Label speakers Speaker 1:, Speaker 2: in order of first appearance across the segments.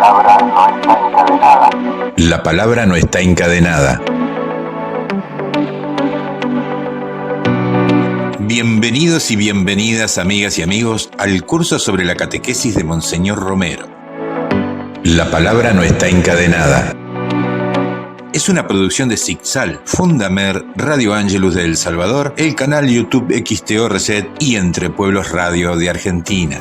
Speaker 1: palabra no está encadenada.
Speaker 2: La palabra no está encadenada. Bienvenidos y bienvenidas, amigas y amigos, al curso sobre la catequesis de Monseñor Romero. La palabra no está encadenada. Es una producción de Zixal, Fundamer, Radio Ángelus de El Salvador, el canal YouTube XTO Reset y Entre Pueblos Radio de Argentina.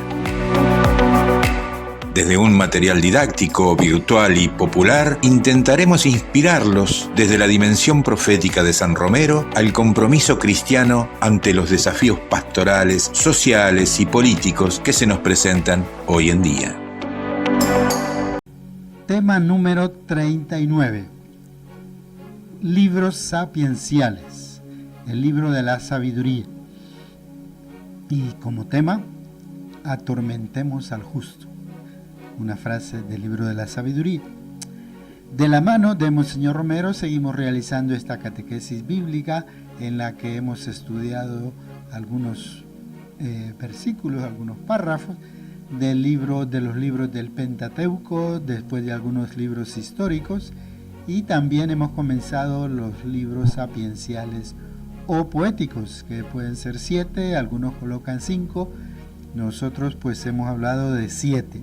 Speaker 2: Desde un material didáctico, virtual y popular, intentaremos inspirarlos desde la dimensión profética de San Romero al compromiso cristiano ante los desafíos pastorales, sociales y políticos que se nos presentan hoy en día.
Speaker 3: Tema número 39. Libros sapienciales, el libro de la sabiduría. Y como tema, atormentemos al justo. Una frase del libro de la sabiduría. De la mano de Monseñor Romero seguimos realizando esta catequesis bíblica en la que hemos estudiado algunos versículos, algunos párrafos de los libros del Pentateuco, después de algunos libros históricos, y también hemos comenzado los libros sapienciales o poéticos, que pueden ser 7, algunos colocan 5, nosotros pues hemos hablado de 7.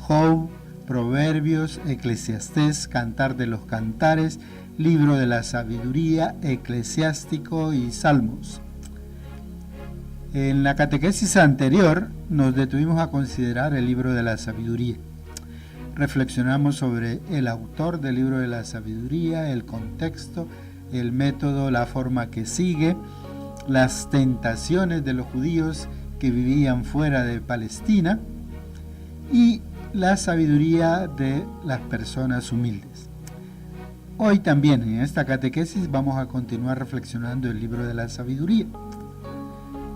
Speaker 3: Job, Proverbios, Eclesiastés, Cantar de los Cantares, Libro de la Sabiduría, Eclesiástico y Salmos. En la catequesis anterior nos detuvimos a considerar el Libro de la Sabiduría. Reflexionamos sobre el autor del Libro de la Sabiduría, el contexto, el método, la forma que sigue, las tentaciones de los judíos que vivían fuera de Palestina y la sabiduría de las personas humildes. Hoy también en esta catequesis vamos a continuar reflexionando el libro de la sabiduría.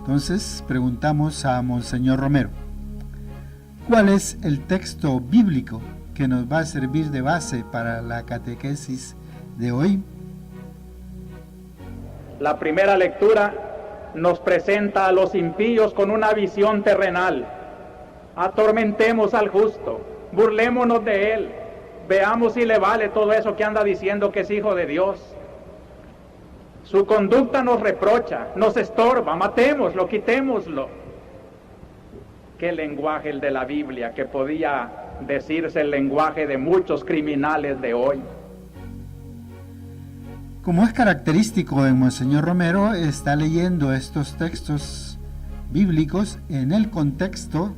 Speaker 3: Entonces preguntamos a Monseñor Romero, ¿cuál es el texto bíblico que nos va a servir de base para la catequesis de hoy?
Speaker 4: La primera lectura nos presenta a los impíos con una visión terrenal. Atormentemos al justo, burlémonos de él, veamos si le vale todo eso que anda diciendo que es hijo de Dios. Su conducta nos reprocha, nos estorba, matémoslo, quitémoslo. Qué lenguaje el de la Biblia, que podía decirse el lenguaje de muchos criminales de hoy.
Speaker 3: Como es característico de Monseñor Romero, está leyendo estos textos bíblicos en el contexto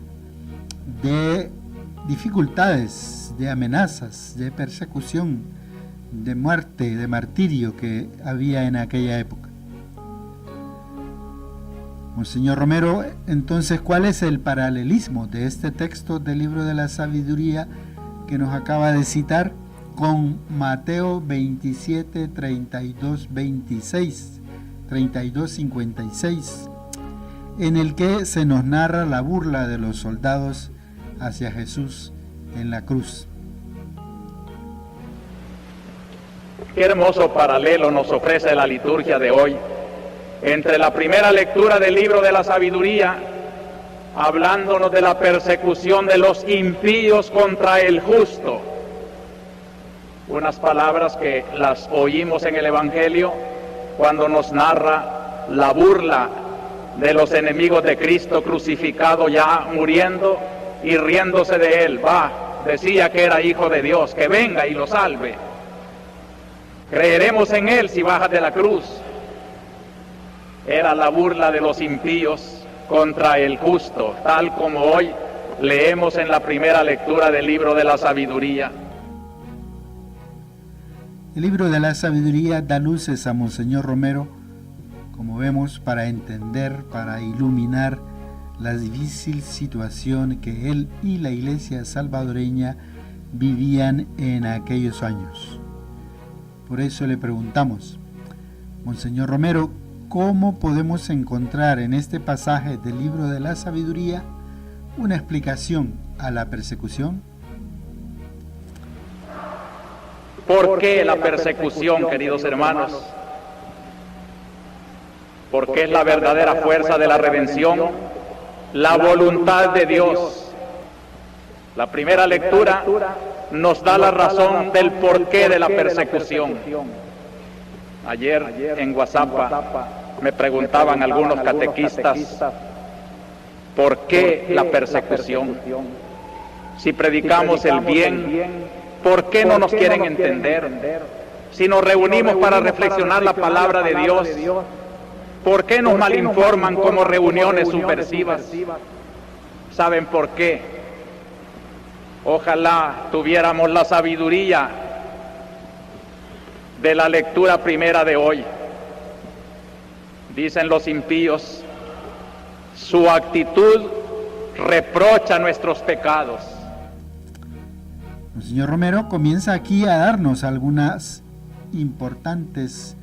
Speaker 3: de dificultades, de amenazas, de persecución, de muerte, de martirio que había en aquella época. Monseñor Romero, entonces, ¿cuál es el paralelismo de este texto del libro de la sabiduría que nos acaba de citar con Mateo 27, 32, 26, 32, 56, en el que se nos narra la burla de los soldados hacia Jesús en la cruz?
Speaker 4: Qué hermoso paralelo nos ofrece la liturgia de hoy entre la primera lectura del libro de la sabiduría, hablándonos de la persecución de los impíos contra el justo. Unas palabras que las oímos en el Evangelio cuando nos narra la burla de los enemigos de Cristo crucificado, ya muriendo y riéndose de él. Decía que era hijo de Dios, que venga y lo salve. Creeremos en él si baja de la cruz. Era la burla de los impíos contra el justo, tal como hoy leemos en la primera lectura del libro de la sabiduría.
Speaker 3: El libro de la sabiduría da luces a Monseñor Romero, como vemos, para entender, para iluminar la difícil situación que él y la Iglesia salvadoreña vivían en aquellos años. Por eso le preguntamos, Monseñor Romero, ¿cómo podemos encontrar en este pasaje del libro de la sabiduría una explicación a la persecución?
Speaker 4: ¿Por qué la persecución, queridos hermanos? Porque es la verdadera fuerza de la redención, la voluntad de Dios. La primera lectura nos da la razón del porqué de la persecución. Ayer en WhatsApp me preguntaban algunos catequistas, ¿por qué la persecución? Si predicamos el bien, ¿por qué no nos quieren entender? Si nos reunimos para reflexionar la palabra de Dios, ¿por qué nos malinforman como reuniones subversivas? ¿Saben por qué? Ojalá tuviéramos la sabiduría de la lectura primera de hoy. Dicen los impíos, su actitud reprocha nuestros pecados.
Speaker 3: El señor Romero comienza aquí a darnos algunas importantes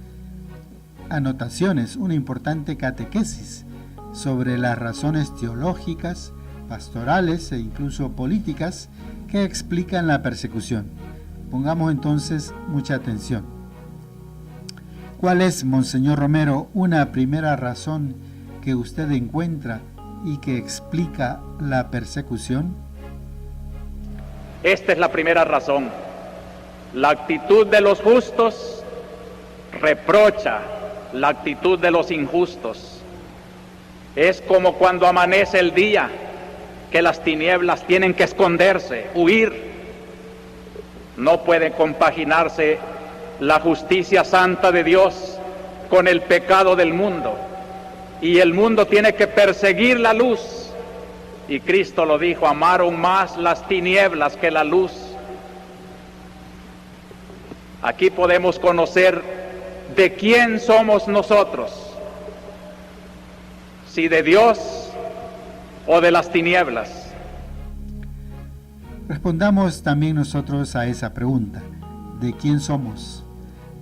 Speaker 3: anotaciones, una importante catequesis sobre las razones teológicas, pastorales e incluso políticas que explican la persecución. Pongamos entonces mucha atención. ¿Cuál es, Monseñor Romero, una primera razón que usted encuentra y que explica la persecución?
Speaker 4: Esta es la primera razón. La actitud de los justos reprocha la actitud de los injustos. Es como cuando amanece el día, que las tinieblas tienen que esconderse, huir. No puede compaginarse la justicia santa de Dios con el pecado del mundo. Y el mundo tiene que perseguir la luz. Y Cristo lo dijo, amaron más las tinieblas que la luz. Aquí podemos conocer de quién somos nosotros, si de Dios o de las tinieblas.
Speaker 3: Respondamos también nosotros a esa pregunta. ¿De quién somos?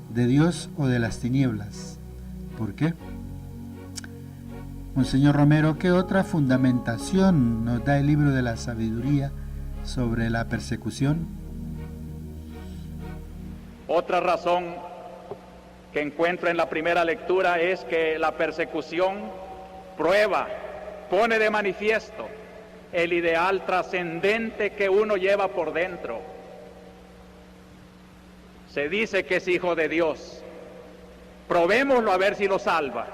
Speaker 3: ¿De Dios o de las tinieblas? ¿Por qué? Monseñor Romero, ¿qué otra fundamentación nos da el libro de la sabiduría sobre la persecución?
Speaker 4: Otra razón que encuentro en la primera lectura es que la persecución prueba, pone de manifiesto el ideal trascendente que uno lleva por dentro. Se dice que es hijo de Dios. Probémoslo a ver si lo salva.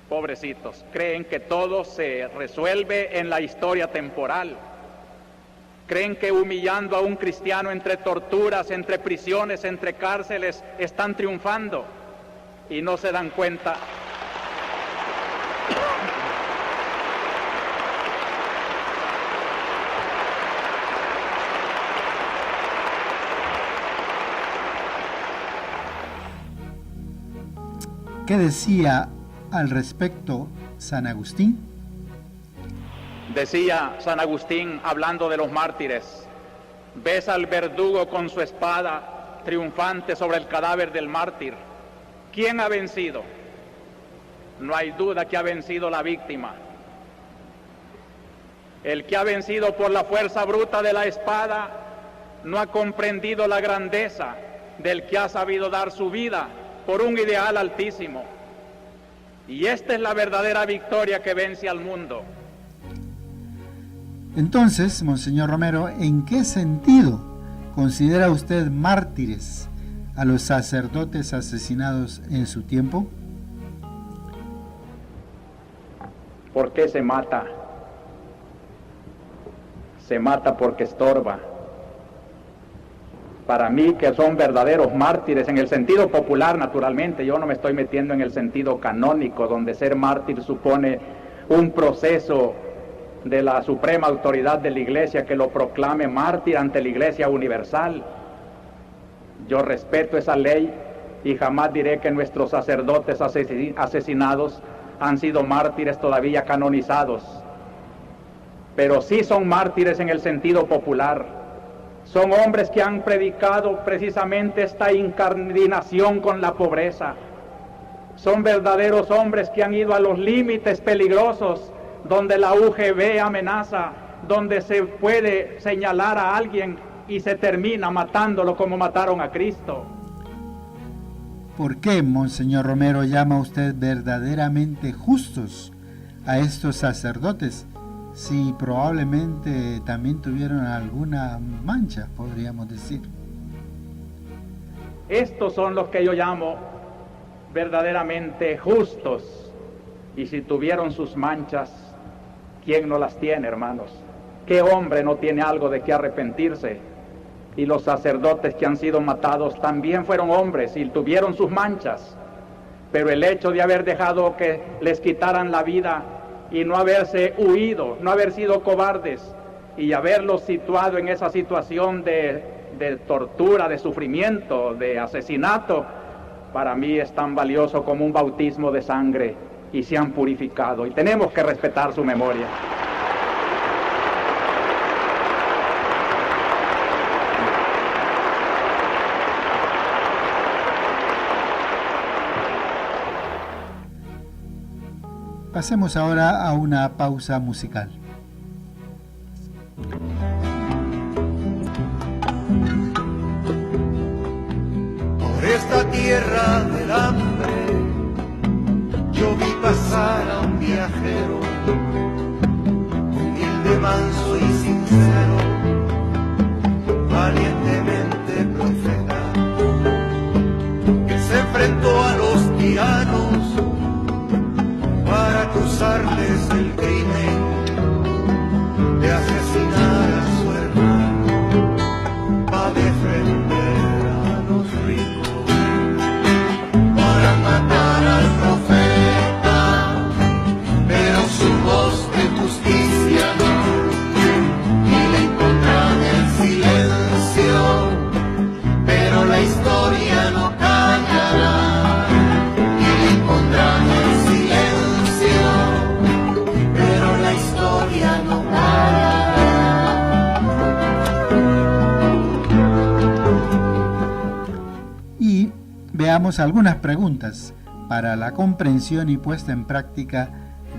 Speaker 4: Pobrecitos, creen que todo se resuelve en la historia temporal. Creen que humillando a un cristiano entre torturas, entre prisiones, entre cárceles, están triunfando y no se dan cuenta
Speaker 3: ¿Qué decía al respecto San Agustín?
Speaker 4: Decía San Agustín, hablando de los mártires, ves al verdugo con su espada triunfante sobre el cadáver del mártir. ¿Quién ha vencido? No hay duda que ha vencido la víctima. El que ha vencido por la fuerza bruta de la espada no ha comprendido la grandeza del que ha sabido dar su vida por un ideal altísimo. Y esta es la verdadera victoria que vence al mundo.
Speaker 3: Entonces, Monseñor Romero, ¿en qué sentido considera usted mártires a los sacerdotes asesinados en su tiempo?
Speaker 4: ¿Por qué se mata? Se mata porque estorba. Para mí, que son verdaderos mártires, en el sentido popular, naturalmente, yo no me estoy metiendo en el sentido canónico, donde ser mártir supone un proceso de la suprema autoridad de la Iglesia que lo proclame mártir ante la Iglesia universal. Yo respeto esa ley y jamás diré que nuestros sacerdotes asesinados han sido mártires todavía canonizados, pero sí son mártires en el sentido popular. Son hombres que han predicado precisamente esta incardinación con la pobreza. Son verdaderos hombres que han ido a los límites peligrosos donde la UGB amenaza, donde se puede señalar a alguien y se termina matándolo como mataron a Cristo.
Speaker 3: ¿Por qué, Monseñor Romero, llama usted verdaderamente justos a estos sacerdotes si probablemente también tuvieron alguna mancha, podríamos decir.
Speaker 4: Estos son los que yo llamo verdaderamente justos. Y si tuvieron sus manchas, ¿quién no las tiene, hermanos? ¿Qué hombre no tiene algo de qué arrepentirse? Y los sacerdotes que han sido matados también fueron hombres y tuvieron sus manchas. Pero el hecho de haber dejado que les quitaran la vida y no haberse huido, no haber sido cobardes y haberlos situado en esa situación de tortura, de sufrimiento, de asesinato, para mí es tan valioso como un bautismo de sangre, y se han purificado y tenemos que respetar su memoria.
Speaker 3: Pasemos ahora a una pausa musical.
Speaker 5: Por esta tierra del hambre yo vi pasar a un viajero, humilde, manso y sincero, valientemente profeta, que se enfrentó a los tiranos para acusarles del crimen de asesinar a su hermano, para defender a los ricos, para matar al profeta, pero su voz de justicia y le encontraron el silencio, pero la historia no callará, y le encontraron el silencio, pero la historia no callará.
Speaker 3: Y veamos algunas preguntas para la comprensión y puesta en práctica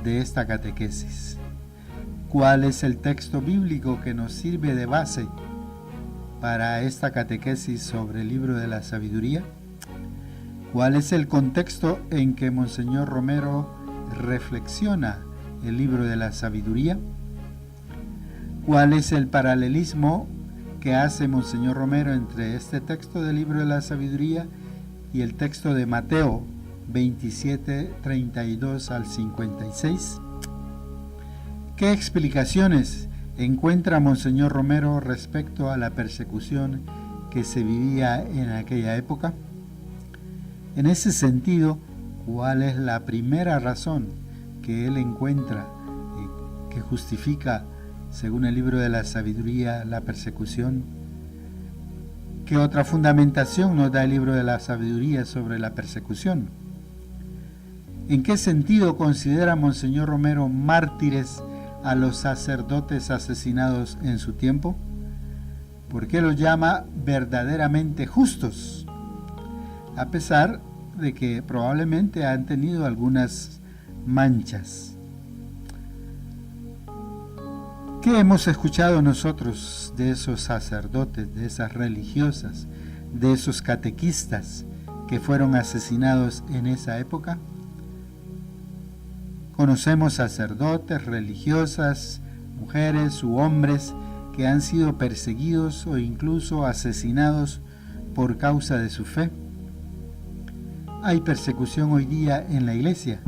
Speaker 3: de esta catequesis. ¿Cuál es el texto bíblico que nos sirve de base para esta catequesis sobre el libro de la sabiduría? ¿Cuál es el contexto en que Monseñor Romero reflexiona el libro de la sabiduría? ¿Cuál es el paralelismo que hace Monseñor Romero entre este texto del libro de la sabiduría y el texto de Mateo 27, 32 al 56? ¿Qué explicaciones encuentra Monseñor Romero respecto a la persecución que se vivía en aquella época? En ese sentido, ¿cuál es la primera razón que él encuentra que justifica, según el libro de la sabiduría, la persecución? ¿Qué otra fundamentación nos da el libro de la sabiduría sobre la persecución? ¿En qué sentido considera Monseñor Romero mártires a los sacerdotes asesinados en su tiempo? ¿Por qué los llama verdaderamente justos? A pesar de que probablemente han tenido algunas manchas. ¿Qué hemos escuchado nosotros de esos sacerdotes, de esas religiosas, de esos catequistas que fueron asesinados en esa época? Conocemos sacerdotes, religiosas, mujeres u hombres que han sido perseguidos o incluso asesinados por causa de su fe. Hay persecución hoy día en la iglesia.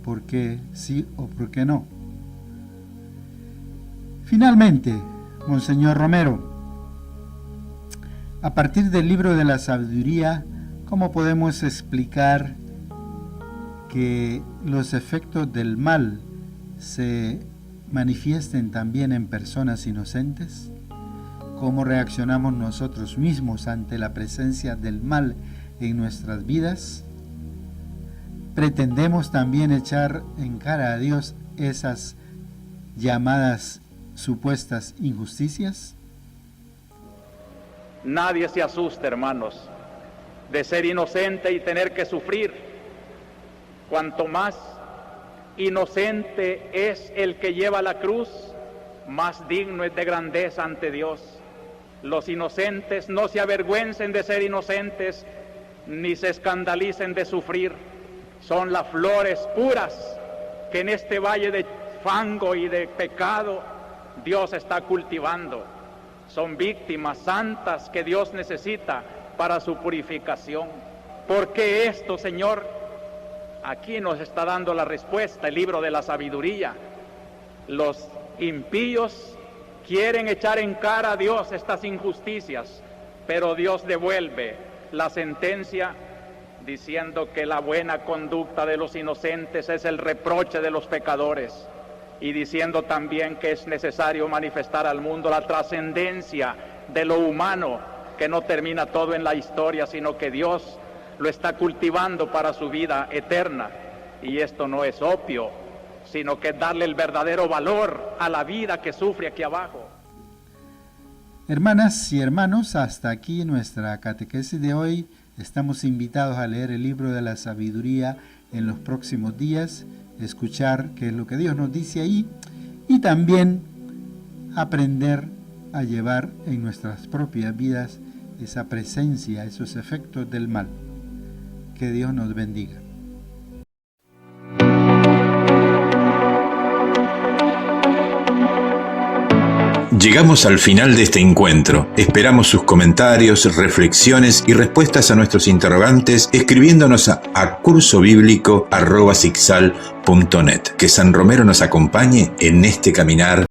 Speaker 3: ¿Por qué sí o por qué no? Finalmente, Monseñor Romero, a partir del libro de la sabiduría, ¿cómo podemos explicar que los efectos del mal se manifiesten también en personas inocentes? ¿Cómo reaccionamos nosotros mismos ante la presencia del mal en nuestras vidas? ¿Pretendemos también echar en cara a Dios esas llamadas supuestas injusticias?
Speaker 4: Nadie se asuste, hermanos, de ser inocente y tener que sufrir. Cuanto más inocente es el que lleva la cruz, más digno es de grandeza ante Dios. Los inocentes no se avergüencen de ser inocentes, ni se escandalicen de sufrir. Son las flores puras que en este valle de fango y de pecado, Dios está cultivando. Son víctimas santas que Dios necesita para su purificación. ¿Por qué esto, Señor? Aquí nos está dando la respuesta el libro de la sabiduría. Los impíos quieren echar en cara a Dios estas injusticias, pero Dios devuelve la sentencia diciendo que la buena conducta de los inocentes es el reproche de los pecadores, y diciendo también que es necesario manifestar al mundo la trascendencia de lo humano, que no termina todo en la historia, sino que Dios lo está cultivando para su vida eterna. Y esto no es opio, sino que es darle el verdadero valor a la vida que sufre aquí abajo.
Speaker 3: Hermanas y hermanos, hasta aquí nuestra catequesis de hoy. Estamos invitados a leer el libro de la sabiduría en los próximos días, escuchar qué es lo que Dios nos dice ahí y también aprender a llevar en nuestras propias vidas esa presencia, esos efectos del mal. Que Dios nos bendiga.
Speaker 2: Llegamos al final de este encuentro. Esperamos sus comentarios, reflexiones y respuestas a nuestros interrogantes escribiéndonos a cursobiblico@sicsal.net. Que San Romero nos acompañe en este caminar